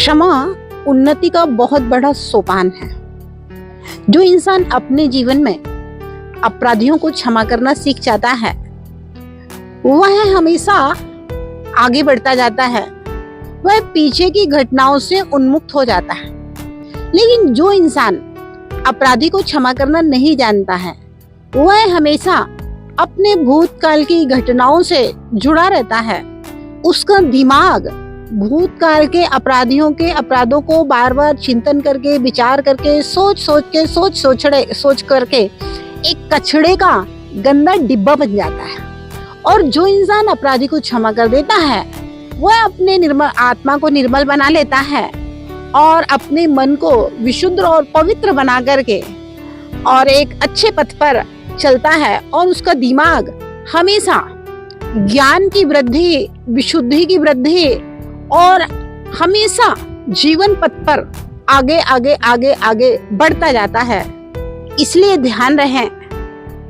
क्षमा उन्नति का बहुत बड़ा सोपान है। जो इंसान अपने जीवन में अपराधियों को क्षमा करना सीख जाता है, वह हमेशा आगे बढ़ता जाता है, वह पीछे की घटनाओं से उन्मुक्त हो जाता है। लेकिन जो इंसान अपराधी को क्षमा करना नहीं जानता है, वह हमेशा अपने भूतकाल की घटनाओं से जुड़ा रहता है। उसका दिमाग भूतकाल के अपराधियों के अपराधों को बार बार चिंतन करके, विचार करके, सोच करके एक कचड़े का गंदा डिब्बा बन जाता है। और जो इंसान अपराधी को क्षमा कर देता है, वह अपने निर्मल आत्मा को निर्मल बना लेता है और अपने मन को विशुद्ध और पवित्र बना करके और एक अच्छे पथ पर चलता है। और उसका दिमाग हमेशा ज्ञान की वृद्धि, विशुद्धि की वृद्धि और हमेशा जीवन पथ पर आगे आगे आगे आगे बढ़ता जाता है। इसलिए ध्यान रहे,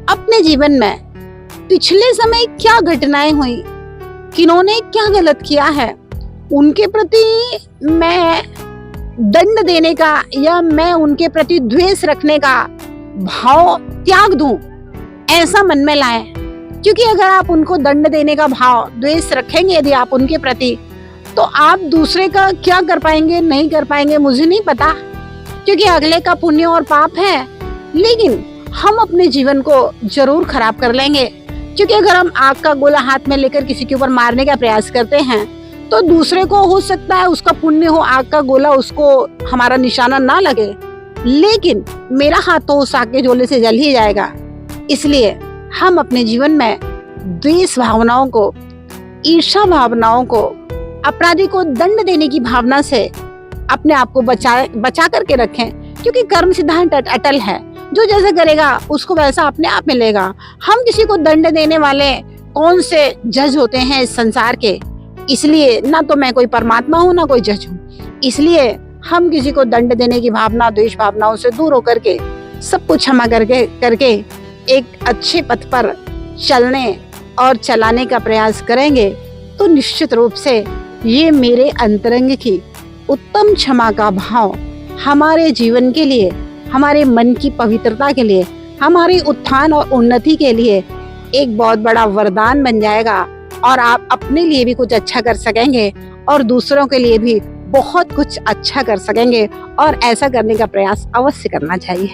अपने जीवन में पिछले समय क्या घटनाएं हुई, किन्होंने क्या गलत किया है, उनके प्रति मैं दंड देने का या मैं उनके प्रति द्वेष रखने का भाव त्याग दूं, ऐसा मन में लाएं। क्योंकि अगर आप उनको दंड देने का भाव, द्वेष रखेंगे यदि आप उनके प्रति, तो आप दूसरे का क्या कर पाएंगे, नहीं कर पाएंगे, मुझे नहीं पता, क्योंकि अगले का पुण्य और पाप है। लेकिन हम अपने जीवन को जरूर खराब कर लेंगे। क्योंकि अगर हम आग का गोला हाथ में लेकर किसी के ऊपर मारने का प्रयास करते हैं, तो दूसरे को हो सकता है उसका पुण्य हो, आग का गोला उसको हमारा निशाना ना लगे, लेकिन मेरा हाथ तो उस आग के गोले से जल ही जाएगा। इसलिए हम अपने जीवन में द्वेष भावनाओं को, ईर्ष्या भावनाओं को, अपराधी को दंड देने की भावना से अपने आप को बचा करके रखें। क्योंकि कर्म सिद्धांत अटल है, जो जैसा करेगा उसको वैसा अपने आप मिलेगा। हम किसी को दंड देने वाले कौन से जज होते हैं इस संसार के? इसलिए ना तो मैं कोई परमात्मा हूँ, ना कोई जज हूँ। इसलिए हम किसी को दंड देने की भावना, द्वेष भावनाओं से दूर होकर के सब कुछ क्षमा करके एक अच्छे पथ पर चलने और चलाने का प्रयास करेंगे, तो निश्चित रूप से ये मेरे अंतरंग की उत्तम क्षमा का भाव हमारे जीवन के लिए, हमारे मन की पवित्रता के लिए, हमारे उत्थान और उन्नति के लिए एक बहुत बड़ा वरदान बन जाएगा। और आप अपने लिए भी कुछ अच्छा कर सकेंगे और दूसरों के लिए भी बहुत कुछ अच्छा कर सकेंगे। और ऐसा करने का प्रयास अवश्य करना चाहिए।